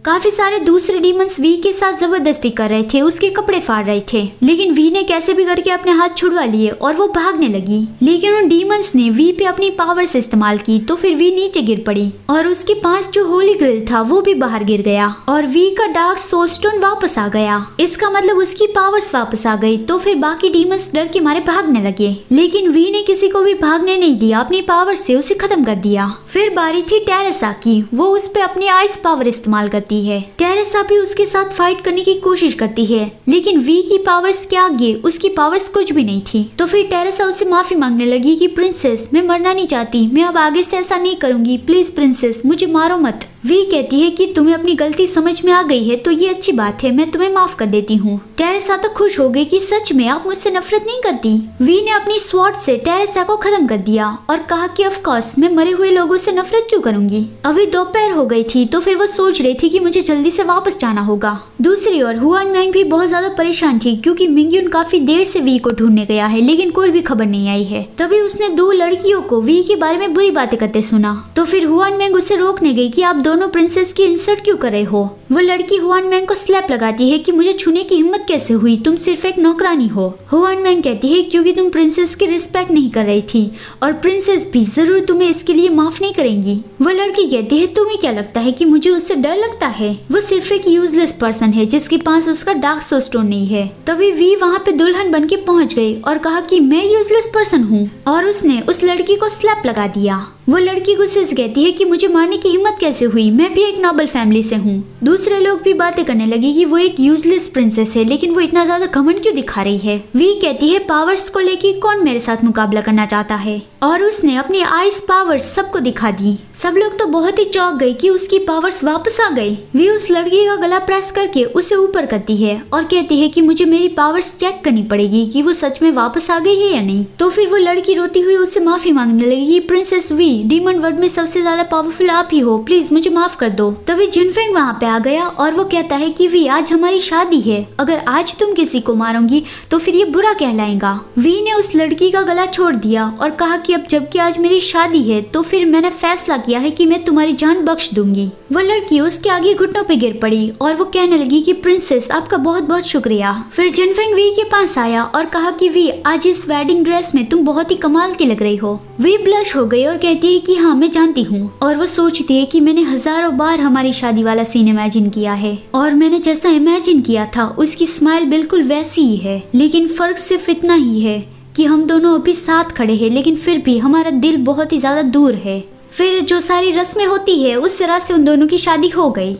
काफी सारे दूसरे डीमंस वी के साथ जबरदस्ती कर रहे थे, उसके कपड़े फाड़ रहे थे, लेकिन वी ने कैसे भी करके अपने हाथ छुड़वा लिए और वो भागने लगी। लेकिन उन डीमंस ने वी पे अपनी पावर से इस्तेमाल की तो फिर वी नीचे गिर पड़ी और उसके पास जो होली ग्रिल था वो भी बाहर गिर गया और वी का डार्क सोल स्टोन वापस आ गया। इसका मतलब उसकी पावर्स वापस आ गई। तो फिर बाकी डीमंस डर के मारे भागने लगे, लेकिन वी ने किसी को भी भागने नहीं दिया, अपनी पावर से उसे खत्म कर दिया। फिर बारी थी टेरेसा की, वो उस पे अपनी आइस पावर इस्तेमाल करती है। टेरेसा भी उसके साथ फाइट करने की कोशिश करती है, लेकिन वी की पावर्स के आगे उसकी पावर्स कुछ भी नहीं थी। तो फिर टेरेसा उससे माफी मांगने लगी कि प्रिंसेस, मैं मरना नहीं चाहती, मैं अब आगे से ऐसा नहीं करूंगी, प्लीज प्रिंसेस मुझे मारो मत। वी कहती है कि तुम्हें अपनी गलती समझ में आ गई है तो ये अच्छी बात है, मैं तुम्हें माफ कर देती हूँ। टेरेसा तो खुश हो गई कि सच में आप मुझसे नफरत नहीं करती। वी ने अपनी स्वॉर्ड से टेरेसा को खत्म कर दिया और कहा कि ऑफ कोर्स मैं मरे हुए लोगों से नफरत क्यों करूंगी। अभी दोपहर हो गई थी तो फिर वो सोच रही थी कि मुझे जल्दी से वापस जाना होगा। दूसरी ओर हुआन मैंग भी बहुत ज्यादा परेशान थी क्योंकि मिंगयुन काफी देर से वी को ढूंढने गया है, लेकिन कोई भी खबर नहीं आई है। तभी उसने दो लड़कियों को वी के बारे में बुरी बातें करते सुना। तो फिर हुआन मैंग उसे रोकने गई कि आप दोनों प्रिंसेस की इंसल्ट क्यों कर रहे हो। वो लड़की हुआन मैंग को स्लैप लगाती है कि मुझे छूने की हिम्मत कैसे हुई, तुम सिर्फ एक नौकरानी हो। हुआन मैंग कहती है क्योंकि तुम प्रिंसेस की रिस्पेक्ट नहीं कर रही थी और प्रिंसेस भी जरूर तुम्हें इसके लिए माफ नहीं करेंगी। वो लड़की कहती है तुम्हें क्या लगता है कि मुझे उससे डर लगता है, वो सिर्फ एक यूजलेस पर्सन है जिसके पास उसका डार्क सोल स्टोन नहीं है। तभी वी वहाँ पे दुल्हन बन के पहुँच गई और कहा कि मैं यूजलेस पर्सन हूँ और उसने उस लड़की को स्लैप लगा दिया। वो लड़की गुस्से से कहती है कि मुझे मारने की हिम्मत कैसे हुई, मैं भी एक नोबल फैमिली से हूँ। दूसरे लोग भी बातें करने लगे कि वो एक यूजलेस प्रिंसेस है, लेकिन वो इतना ज्यादा घमंड क्यों दिखा रही है। वी कहती है पावर्स को लेके कौन मेरे साथ मुकाबला करना चाहता है और उसने अपनी आइस पावर्स सबको दिखा दी। सब लोग तो बहुत ही चौंक गए कि उसकी पावर्स वापस आ गई। वी उस लड़की का गला प्रेस करके उसे ऊपर करती है और कहती है कि मुझे मेरी पावर्स चेक करनी पड़ेगी कि वो सच में वापस आ गई है या नहीं। तो फिर वो लड़की रोती हुई उससे माफी मांगने लगी, प्रिंसेस वी डीमन वर्ल्ड में सबसे ज्यादा पावरफुल आप ही हो, प्लीज मुझे माफ कर दो। तभी जिनफेंग वहाँ पे आ गया और वो कहता है कि वी आज हमारी शादी है, अगर आज तुम किसी को मारोगी तो फिर ये बुरा कहलाएगा। वी ने उस लड़की का गला छोड़ दिया और कहा कि अब जबकि आज मेरी शादी है तो फिर मैंने फैसला किया है कि मैं तुम्हारी जान बख्श दूंगी। वो लड़की उसके आगे घुटनों पे गिर पड़ी और वो कहने लगी कि प्रिंसेस आपका बहुत बहुत शुक्रिया। फिर जिनफेंग वी के पास आया और कहा कि वी आज इस वेडिंग ड्रेस में तुम बहुत ही कमाल की लग रही हो। वी ब्लश हो गई और कहती है कि हाँ मैं जानती हूँ, और वो सोचती है कि मैंने हजारों बार हमारी शादी वाला सीन इमेजिन किया है और मैंने जैसा इमेजिन किया था उसकी स्माइल बिल्कुल वैसी ही है, लेकिन फर्क सिर्फ इतना ही है कि हम दोनों अभी साथ खड़े हैं लेकिन फिर भी हमारा दिल बहुत ही ज्यादा दूर है। फिर जो सारी रस्में होती है उस तरह से उन दोनों की शादी हो गई।